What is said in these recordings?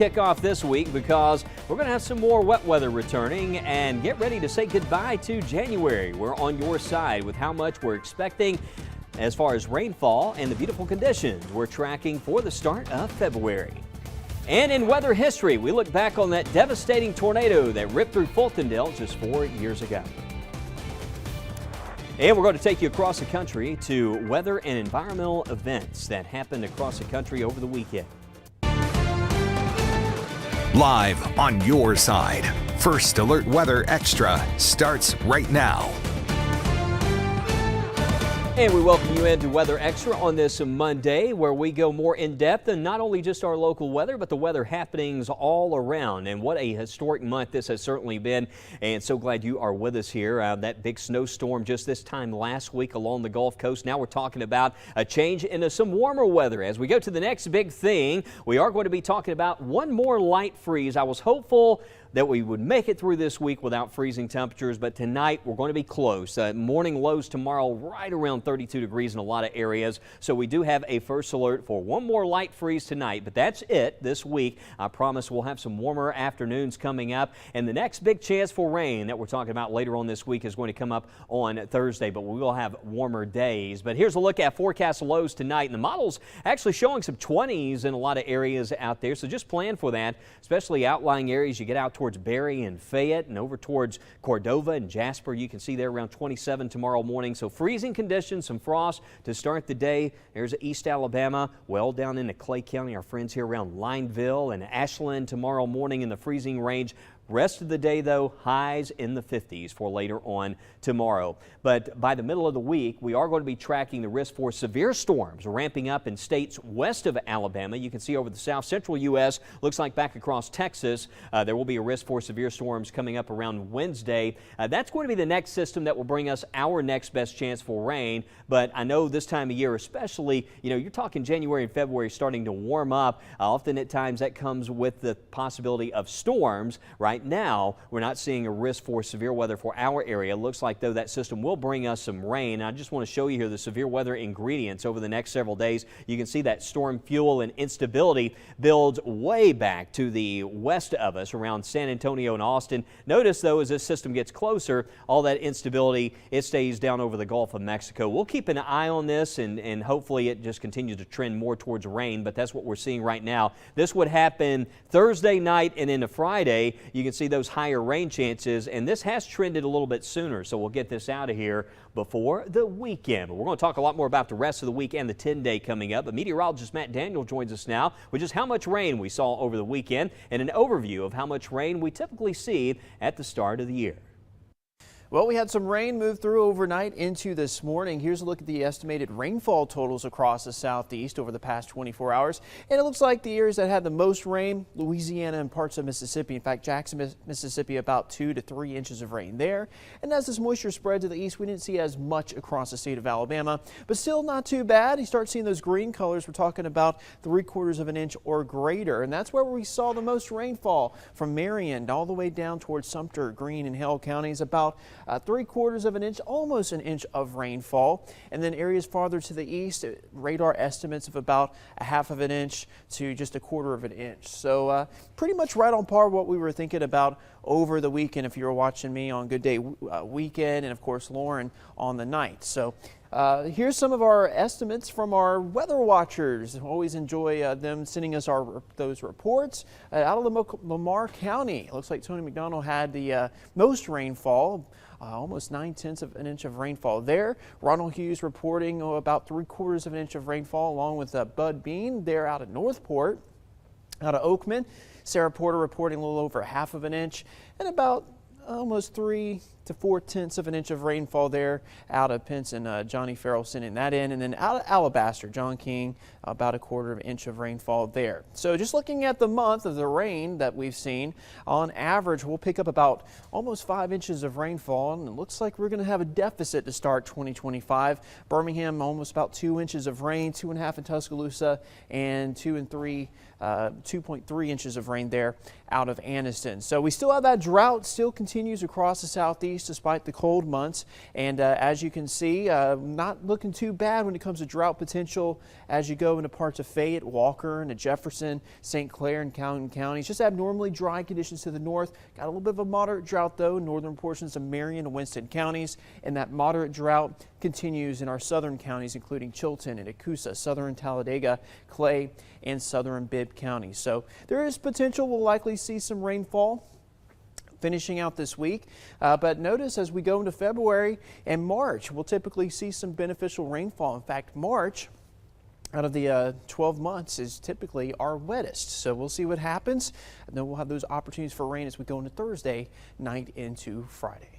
Kick off this week because we're going to have some more wet weather returning and get ready to say goodbye to January. We're on your side with how much we're expecting as far as rainfall and the beautiful conditions we're tracking for the start of February. And in weather history, we look back on that devastating tornado that ripped through Fultondale just 4 years ago. And we're going to take you across the country to weather and environmental events that happened across the country over the weekend. Live on your side, First Alert Weather Extra starts right now. And we welcome you into Weather Extra on this Monday, where we go more in depth and not only just our local weather, but the weather happenings all around. And what a historic month this has certainly been. And so glad you are with us here. That big snowstorm just this time last week along the Gulf Coast. Now we're talking about a change into some warmer weather. As we go to the next big thing, we are going to be talking about one more light freeze. I was hopeful that we would make it through this week without freezing temperatures, but tonight we're going to be close. Morning lows tomorrow right around 32 degrees in a lot of areas. So we do have a first alert for one more light freeze tonight, but that's it this week. I promise we'll have some warmer afternoons coming up, and the next big chance for rain that we're talking about later on this week is going to come up on Thursday, but we will have warmer days. But here's a look at forecast lows tonight, and the model's actually showing some 20s in a lot of areas out there, so just plan for that, especially outlying areas. You get out towards Berry and Fayette and over towards Cordova and Jasper. You can see there around 27 tomorrow morning. So freezing conditions, some frost to start the day. There's East Alabama, well down into Clay County. Our friends here around Lineville and Ashland tomorrow morning in the freezing range. Rest of the day, though, highs in the 50s for later on tomorrow. But by the middle of the week, we are going to be tracking the risk for severe storms ramping up in states west of Alabama. You can see over the south central U.S., looks like back across Texas, there will be a risk for severe storms coming up around Wednesday. That's going to be the next system that will bring us our next best chance for rain. But I know this time of year, especially, you're talking January and February starting to warm up. Often at times that comes with the possibility of storms. Right now, we're not seeing a risk for severe weather for our area. Looks like, though, that system will bring us some rain. I just want to show you here the severe weather ingredients over the next several days. You can see that storm fuel and instability builds way back to the west of us around San Antonio and Austin. Notice, though, as this system gets closer, all that instability, it stays down over the Gulf of Mexico. We'll keep an eye on this, and hopefully it just continues to trend more towards rain, but that's what we're seeing right now. This would happen Thursday night and into Friday. You can see those higher rain chances, and this has trended a little bit sooner, so we'll get this out of here before the weekend. But we're going to talk a lot more about the rest of the week and the 10-day coming up. But meteorologist Matt Daniel joins us now with just how much rain we saw over the weekend and an overview of how much rain we typically see at the start of the year. Well, we had some rain move through overnight into this morning. Here's a look at the estimated rainfall totals across the southeast over the past 24 hours. And it looks like the areas that had the most rain, Louisiana and parts of Mississippi. In fact, Jackson, Mississippi, about 2 to 3 inches of rain there. And as this moisture spread to the east, we didn't see as much across the state of Alabama, but still not too bad. You start seeing those green colors. We're talking about 3/4 of an inch or greater. And that's where we saw the most rainfall, from Marion all the way down towards Sumter, Greene, and Hale counties, about 3/4 of an inch, almost an inch of rainfall. And then areas farther to the east, radar estimates of about 1/2 of an inch to just 1/4 of an inch. So pretty much right on par with what we were thinking about over the weekend if you were watching me on Good Day Weekend, and of course Lauren on the night. So here's some of our estimates from our weather watchers. Always enjoy them sending us those reports. Out of Lamar County, it looks like Tony McDonald had the most rainfall. Almost 9/10 of an inch of rainfall there. Ronald Hughes reporting about 3/4 of an inch of rainfall, along with Bud Bean there out of Northport. Out of Oakman, Sarah Porter reporting a little over 1/2 of an inch, and about almost 3 to 4/10 of an inch of rainfall there out of Pinson. Johnny Farrell sending that in. And then out of Alabaster, John King, about 1/4 of an inch of rainfall there. So just looking at the month of the rain that we've seen, on average, we'll pick up about almost 5 inches of rainfall. And it looks like we're going to have a deficit to start 2025. Birmingham, almost about 2 inches of rain, 2.5 in Tuscaloosa, and 2.3 inches of rain there out of Anniston. So we still have that drought, still continues across the southeast. southeast despite the cold months. And as you can see, not looking too bad when it comes to drought potential as you go into parts of Fayette, Walker, and Jefferson, St. Clair, and Calhoun counties. Just abnormally dry conditions to the north. Got a little bit of a moderate drought though in northern portions of Marion and Winston counties. And that moderate drought continues in our southern counties, including Chilton and Acusa, southern Talladega, Clay, and southern Bibb counties. So there is potential we'll likely see some rainfall finishing out this week. But notice as we go into February and March, we'll typically see some beneficial rainfall. In fact, March out of the 12 months is typically our wettest. So we'll see what happens. And then we'll have those opportunities for rain as we go into Thursday night into Friday.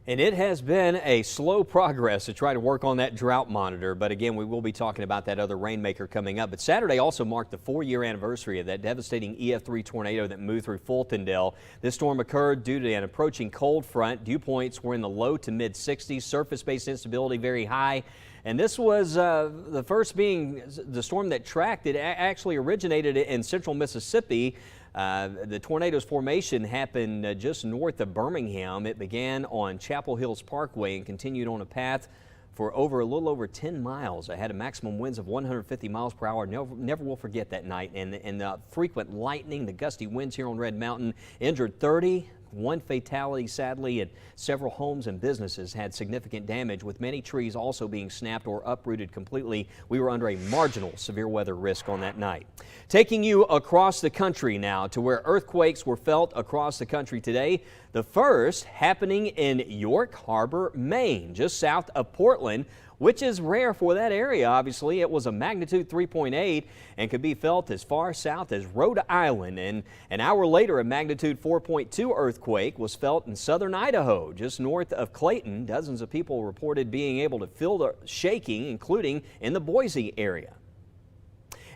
And it has been a slow progress to try to work on that drought monitor. But again, we will be talking about that other rainmaker coming up. But Saturday also marked the 4-year anniversary of that devastating EF3 tornado that moved through Fultondale. This storm occurred due to an approaching cold front. Dew points were in the low to mid 60s. Surface-based instability very high. And this was the first being the storm that tracked. It actually originated in central Mississippi. The tornado's formation happened just north of Birmingham. It began on Chapel Hills Parkway and continued on a path for a little over 10 miles. It had a maximum winds of 150 miles per hour. Never will forget that night. And the frequent lightning, the gusty winds here on Red Mountain injured 30. One fatality, sadly, and several homes and businesses had significant damage, with many trees also being snapped or uprooted completely. We were under a marginal severe weather risk on that night. Taking you across the country now to where earthquakes were felt across the country today. The first happening in York Harbor, Maine, just south of Portland, which is rare for that area. Obviously, it was a magnitude 3.8 and could be felt as far south as Rhode Island. And an hour later, a magnitude 4.2 earthquake was felt in southern Idaho, just north of Clayton. Dozens of people reported being able to feel the shaking, including in the Boise area.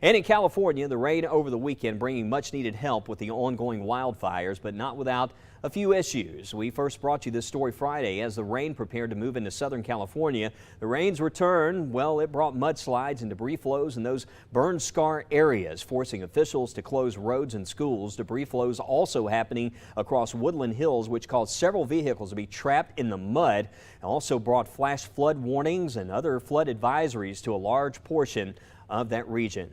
And in California, the rain over the weekend bringing much needed help with the ongoing wildfires, but not without a few issues. We first brought you this story Friday as the rain prepared to move into Southern California. The rain's return, well, it brought mudslides and debris flows in those burn scar areas, forcing officials to close roads and schools. Debris flows also happening across Woodland Hills, which caused several vehicles to be trapped in the mud, and also brought flash flood warnings and other flood advisories to a large portion of that region.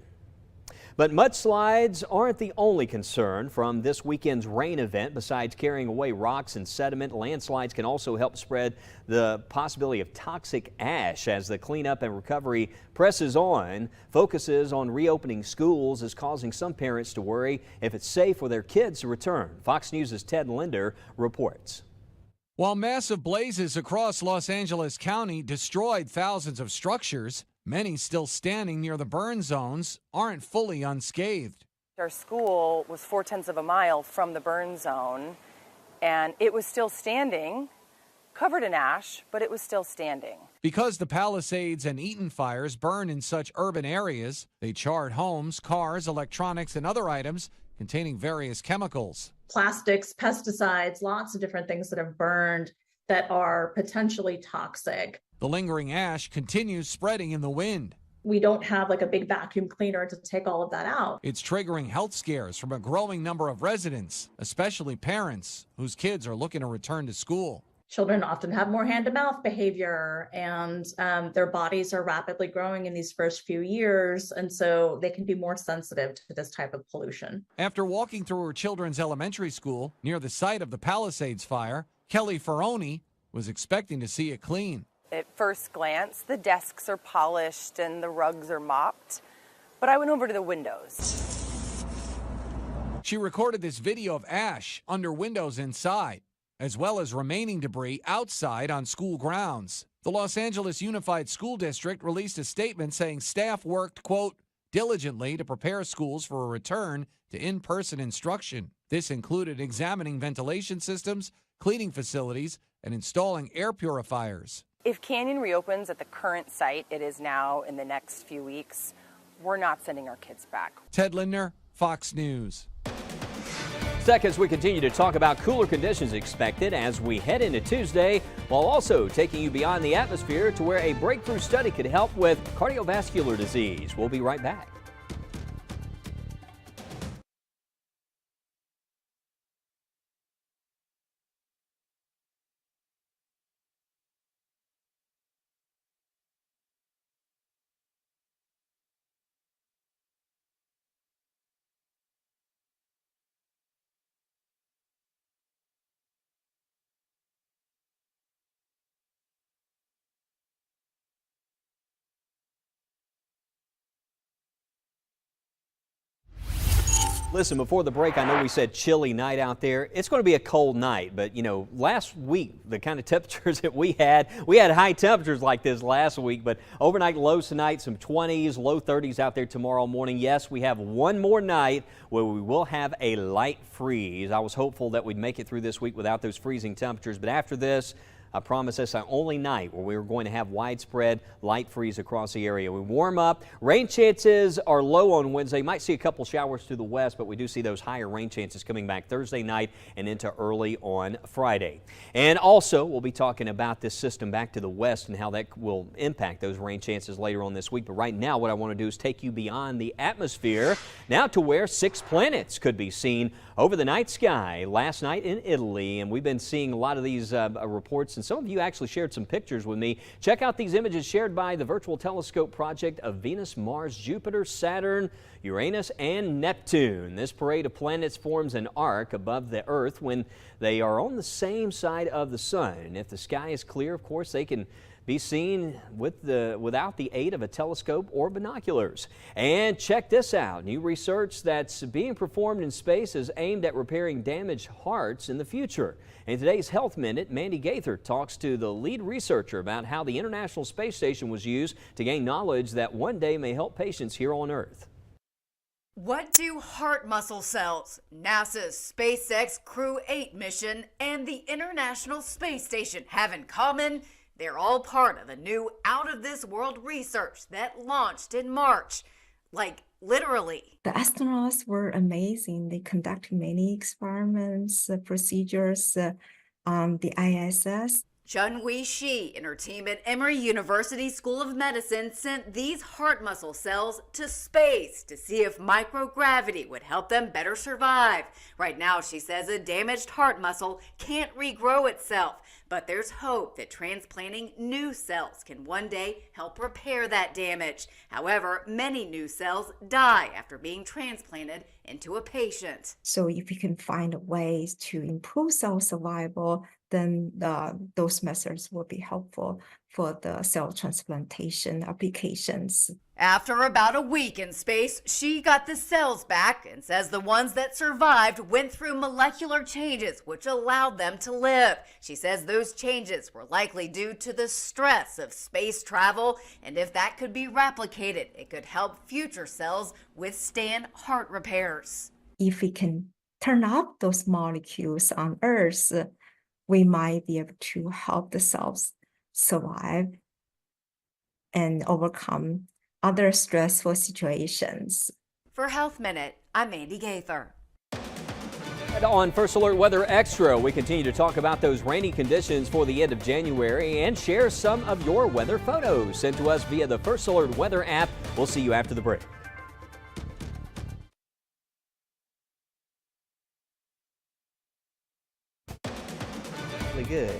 But mudslides aren't the only concern from this weekend's rain event. Besides carrying away rocks and sediment, landslides can also help spread the possibility of toxic ash. As the cleanup and recovery presses on, focuses on reopening schools is causing some parents to worry if it's safe for their kids to return. Fox News' Ted Linder reports. While massive blazes across Los Angeles County destroyed thousands of structures, many still standing near the burn zones aren't fully unscathed. Our school was 0.4 of a mile from the burn zone, and it was still standing, covered in ash, but it was still standing. Because the Palisades and Eaton fires burned in such urban areas, they charred homes, cars, electronics, and other items containing various chemicals. Plastics, pesticides, lots of different things that have burned that are potentially toxic. The lingering ash continues spreading in the wind. We don't have like a big vacuum cleaner to take all of that out. It's triggering health scares from a growing number of residents, especially parents whose kids are looking to return to school. Children often have more hand-to-mouth behavior, and their bodies are rapidly growing in these first few years, and so they can be more sensitive to this type of pollution. After walking through her children's elementary school near the site of the Palisades fire, Kelly Ferroni was expecting to see it clean. At first glance, the desks are polished and the rugs are mopped, but I went over to the windows. She recorded this video of ash under windows inside, as well as remaining debris outside on school grounds. The Los Angeles Unified School District released a statement saying staff worked, quote, diligently to prepare schools for a return to in-person instruction. This included examining ventilation systems, cleaning facilities, and installing air purifiers. If Canyon reopens at the current site, it is now in the next few weeks, we're not sending our kids back. Ted Lindner, Fox News. Seconds, we continue to talk about cooler conditions expected as we head into Tuesday, while also taking you beyond the atmosphere to where a breakthrough study could help with cardiovascular disease. We'll be right back. Listen, before the break, I know we said chilly night out there. It's going to be a cold night, but you know, last week, the kind of temperatures that we had high temperatures like this last week, but overnight lows tonight, some 20s, low 30s out there tomorrow morning. Yes, we have one more night where we will have a light freeze. I was hopeful that we'd make it through this week without those freezing temperatures, but after this, I promise that's the only night where we're going to have widespread light freeze across the area. We warm up. Rain chances are low on Wednesday. Might see a couple showers to the west, but we do see those higher rain chances coming back Thursday night and into early on Friday. And also, we'll be talking about this system back to the west and how that will impact those rain chances later on this week. But right now, what I want to do is take you beyond the atmosphere, now to where 6 planets could be seen over the night sky last night in Italy. And we've been seeing a lot of these reports, and some of you actually shared some pictures with me. Check out these images shared by the Virtual Telescope Project of Venus, Mars, Jupiter, Saturn, Uranus, and Neptune. This parade of planets forms an arc above the Earth when they are on the same side of the sun. And if the sky is clear, of course, they can be seen without the aid of a telescope or binoculars. And check this out. New research that's being performed in space is aimed at repairing damaged hearts in the future. In today's Health Minute, Mandy Gaither talks to the lead researcher about how the International Space Station was used to gain knowledge that one day may help patients here on Earth. What do heart muscle cells, NASA's SpaceX Crew 8 mission, and the International Space Station have in common? They're all part of the new out-of-this-world research that launched in March. Like, literally. The astronauts were amazing. They conducted many experiments, procedures on the ISS. Chun-Wei Shi and her team at Emory University School of Medicine sent these heart muscle cells to space to see if microgravity would help them better survive. Right now, she says a damaged heart muscle can't regrow itself, but there's hope that transplanting new cells can one day help repair that damage. However, many new cells die after being transplanted into a patient. So if we can find ways to improve cell survival, then those methods will be helpful for the cell transplantation applications. After about a week in space, she got the cells back and says the ones that survived went through molecular changes which allowed them to live. She says those changes were likely due to the stress of space travel, and if that could be replicated, it could help future cells withstand heart repairs. If we can turn up those molecules on Earth, we might be able to help the cells survive and overcome other stressful situations. For Health Minute, I'm Mandy Gaither. And on First Alert Weather Extra, we continue to talk about those rainy conditions for the end of January and share some of your weather photos sent to us via the First Alert Weather app. We'll see you after the break. Really good.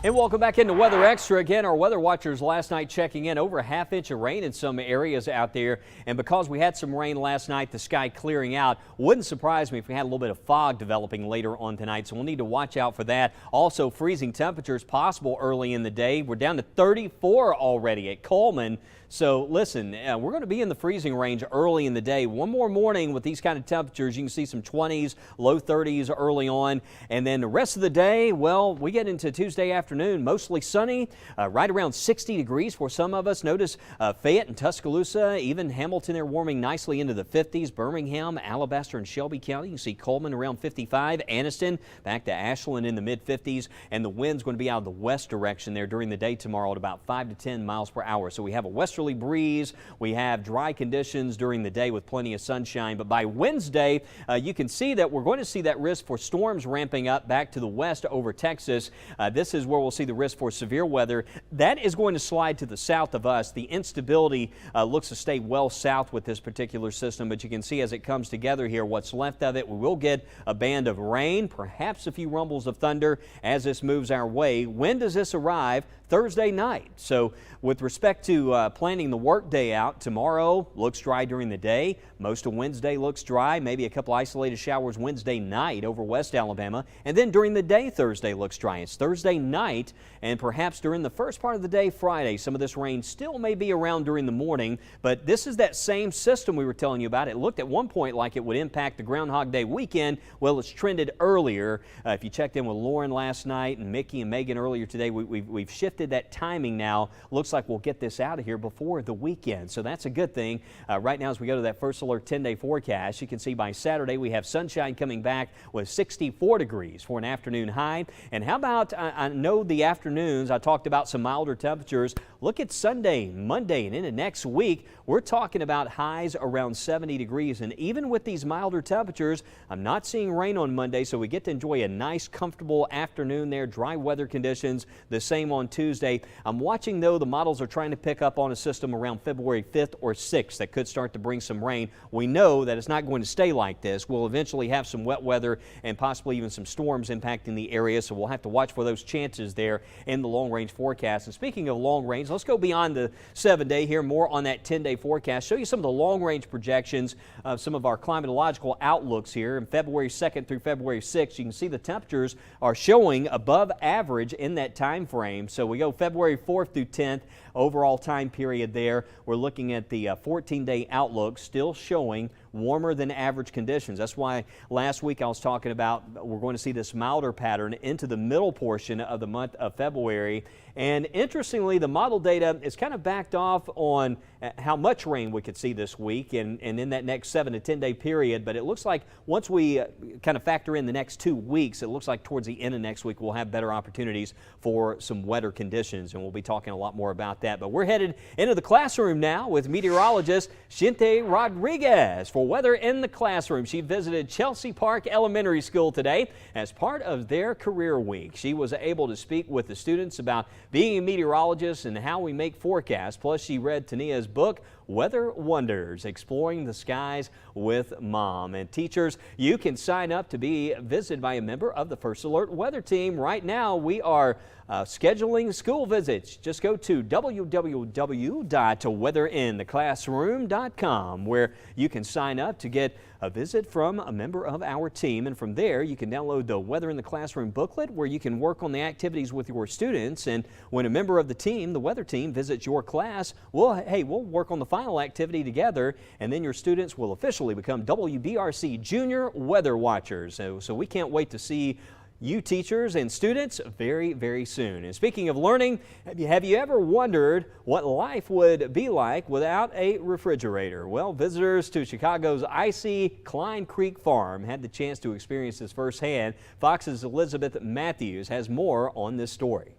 And welcome back into Weather Extra. Again, our weather watchers last night checking in over a half-inch of rain in some areas out there. And because we had some rain last night, the sky clearing out, wouldn't surprise me if we had a little bit of fog developing later on tonight. So we'll need to watch out for that. Also, freezing temperatures possible early in the day. We're down to 34 already at Coleman. So listen, we're going to be in the freezing range early in the day. One more morning with these kind of temperatures. You can see some 20s, low 30s early on. And then the rest of the day, well, we get into Tuesday afternoon, mostly sunny, right around 60 degrees for some of us. Notice Fayette and Tuscaloosa, even Hamilton, they're warming nicely into the 50s. Birmingham, Alabaster, and Shelby County. You can see Coleman around 55. Anniston back to Ashland in the mid-50s. And the wind's going to be out of the west direction there during the day tomorrow at about 5 to 10 miles per hour. So we have a westerly breeze. We have dry conditions during the day with plenty of sunshine. But by Wednesday, you can see that we're going to see that risk for storms ramping up back to the west over Texas. This is where we'll see the risk for severe weather. That is going to slide to the south of us. The instability looks to stay well south with this particular system, but you can see as it comes together here, what's left of it, we will get a band of rain, perhaps a few rumbles of thunder as this moves our way. When does this arrive? Thursday night. So with respect to planning the work day out, tomorrow looks dry during the day. Most of Wednesday looks dry, maybe a couple isolated showers Wednesday night over West Alabama. And then during the day, Thursday looks dry. It's Thursday night and perhaps during the first part of the day, Friday, some of this rain still may be around during the morning. But this is that same system we were telling you about. It looked at one point like it would impact the Groundhog Day weekend. Well, it's trended earlier. If you checked in with Lauren last night and Mickey and Megan earlier today, we've shifted that timing now. Looks like we'll get this out of here before the weekend. So that's a good thing. Right now as we go to that First Alert 10-day forecast, you can see by Saturday we have sunshine coming back with 64 degrees for an afternoon high. And how about, I know the afternoons, I talked about some milder temperatures. Look at Sunday, Monday, and into next week. We're talking about highs around 70 degrees. And even with these milder temperatures, I'm not seeing rain on Monday, so we get to enjoy a nice, comfortable afternoon there. Dry weather conditions, the same on Tuesday. I'm watching, though, the models are trying to pick up on a system around February 5th or 6th that could start to bring some rain. We know that it's not going to stay like this. We'll eventually have some wet weather and possibly even some storms impacting the area, so we'll have to watch for those chances there in the long-range forecast. And speaking of long range, let's go beyond the 7-day here, more on that 10-day forecast. Show you some of the long-range projections of some of our climatological outlooks here. In February 2nd through February 6th, you can see the temperatures are showing above average in that time frame. So we go February 4th through 10th, overall time period there. We're looking at the 14-day outlook, still showing warmer than average conditions. That's why last week I was talking about we're going to see this milder pattern into the middle portion of the month of February. And interestingly, the model data is kind of backed off on how much rain we could see this week and in that next 7 to 10 day period. But it looks like once we kind of factor in the next 2 weeks, it looks like towards the end of next week we'll have better opportunities for some wetter conditions, and we'll be talking a lot more about that. But we're headed into the classroom now with meteorologist Shinte Rodriguez for Weather in the Classroom. She visited Chelsea Park Elementary School today as part of their career week. She was able to speak with the students about being a meteorologist and how we make forecasts. Plus, she read Tania's book, Weather Wonders, Exploring the Skies with Mom. And teachers, you can sign up to be visited by a member of the First Alert Weather Team. Right now, we are scheduling school visits. Just go to www.weatherintheclassroom.com where you can sign up to get a visit from a member of our team. And from there, you can download the Weather in the Classroom booklet where you can work on the activities with your students. And when a member of the team, the weather team, visits your class, we'll work on the final activity together, and then your students will officially become WBRC Junior Weather Watchers. So we can't wait to see you teachers and students very, very soon. And speaking of learning, have you ever wondered what life would be like without a refrigerator? Well, visitors to Chicago's icy Klein Creek Farm had the chance to experience this firsthand. Fox's Elizabeth Matthews has more on this story.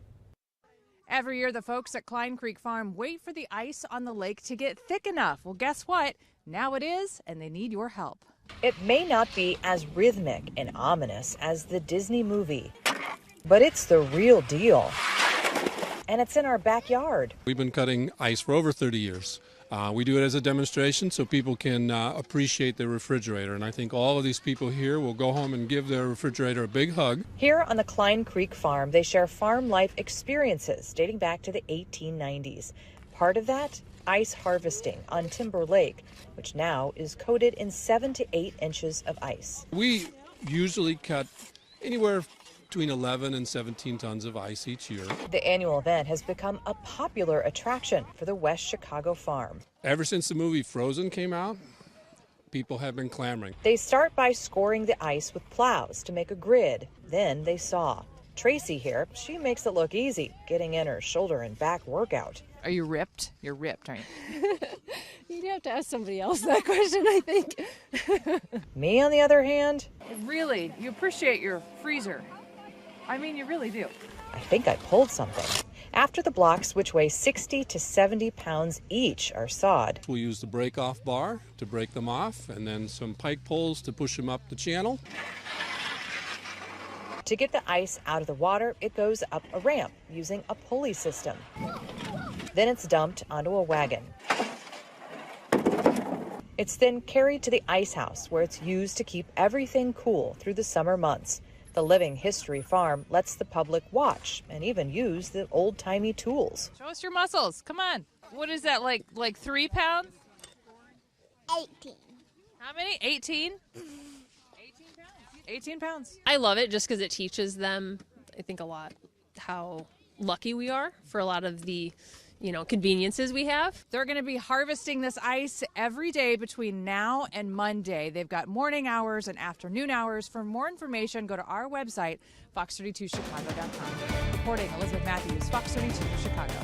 Every year, the folks at Klein Creek Farm wait for the ice on the lake to get thick enough. Well, guess what? Now it is, and they need your help. It may not be as rhythmic and ominous as the Disney movie, but it's the real deal. And it's in our backyard. We've been cutting ice for over 30 years. We do it as a demonstration so people can appreciate their refrigerator. And I think all of these people here will go home and give their refrigerator a big hug. Here on the Klein Creek Farm, they share farm life experiences dating back to the 1890s. Part of that, ice harvesting on Timber Lake, which now is coated in 7 to 8 inches of ice. We usually cut anywhere between 11 and 17 tons of ice each year. The annual event has become a popular attraction for the West Chicago farm. Ever since the movie Frozen came out, people have been clamoring. They start by scoring the ice with plows to make a grid. Then they saw. Tracy here, she makes it look easy, getting in her shoulder and back workout. Are you ripped? You're ripped, aren't you? You'd have to ask somebody else that question, I think. Me, on the other hand, Really, you appreciate your freezer. I mean, you really do. I think I pulled something. After the blocks, which weigh 60 to 70 pounds each, are sawed, We'll use the break-off bar to break them off, and then some pike poles to push them up the channel. to get the ice out of the water, it goes up a ramp using a pulley system. Then it's dumped onto a wagon. It's then carried to the ice house, where it's used to keep everything cool through the summer months. The Living History Farm lets the public watch and even use the old-timey tools. Show us your muscles. Come on. What is that, like 3 pounds? 18. How many? 18? 18 pounds. I love it just because it teaches them, I think, a lot how lucky we are for a lot of the, conveniences we have. They're going to be harvesting this ice every day between now and Monday. They've got morning hours and afternoon hours. For more information, go to our website, fox32chicago.com. Reporting, Elizabeth Matthews, Fox 32 Chicago.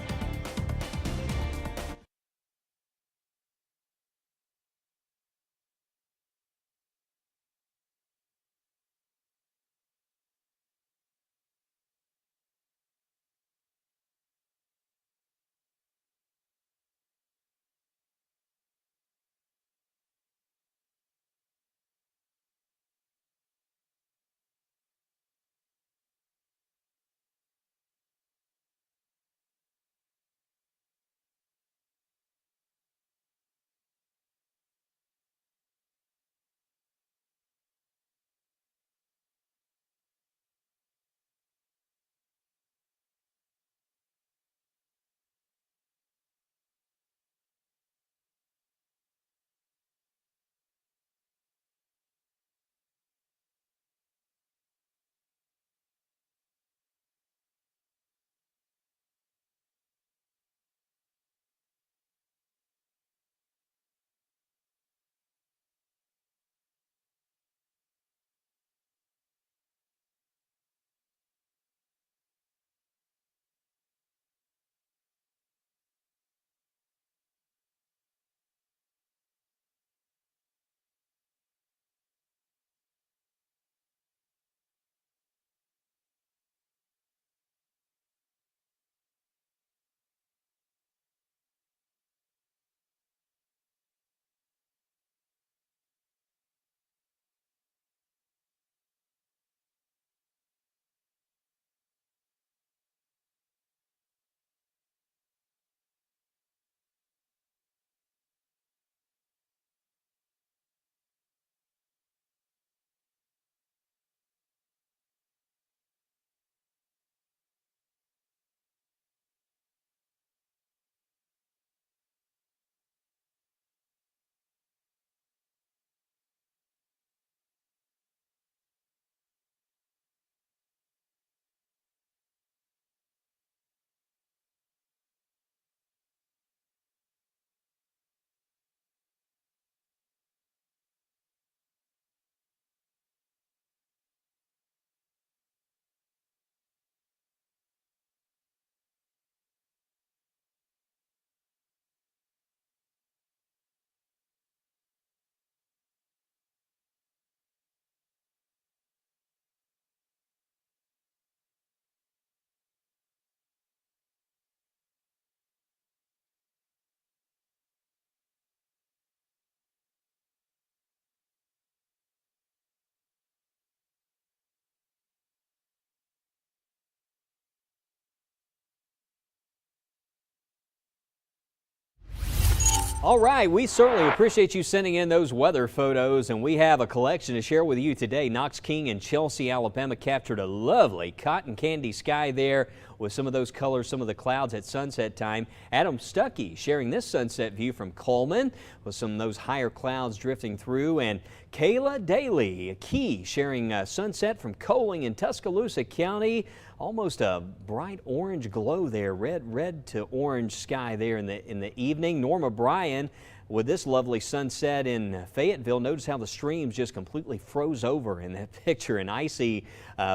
All right, we certainly appreciate you sending in those weather photos, and we have a collection to share with you today. Knox King and Chelsea, Alabama captured a lovely cotton candy sky there with some of those colors, some of the clouds at sunset time. Adam Stuckey sharing this sunset view from Coleman with some of those higher clouds drifting through, and Kayla Daly Key sharing sunset from Coaling in Tuscaloosa County. Almost a bright orange glow there, red to orange sky there in the evening. Norma Bryan with this lovely sunset in Fayetteville. Notice how the streams just completely froze over in that picture. An icy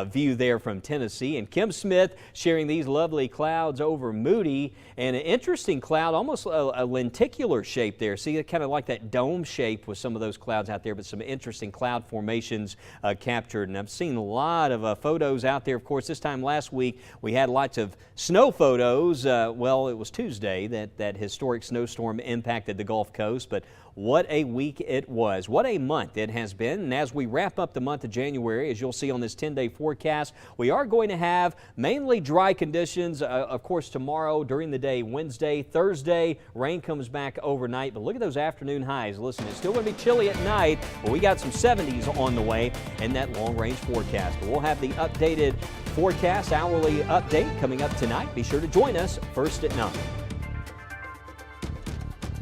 view there from Tennessee. And Kim Smith sharing these lovely clouds over Moody, and an interesting cloud, almost a lenticular shape there. See, kind of like that dome shape with some of those clouds out there, but some interesting cloud formations captured. And I've seen a lot of photos out there. Of course, this time last week we had lots of snow photos. Well, it was Tuesday that historic snowstorm impacted the Gulf Coast, but what a week it was. What a month it has been. And as we wrap up the month of January, as you'll see on this 10-day forecast, we are going to have mainly dry conditions. Of course, tomorrow during the day, Wednesday, Thursday, rain comes back overnight. But look at those afternoon highs. Listen, it's still going to be chilly at night, but we got some 70s on the way in that long-range forecast. We'll have the updated forecast hourly update coming up tonight. Be sure to join us first at 9.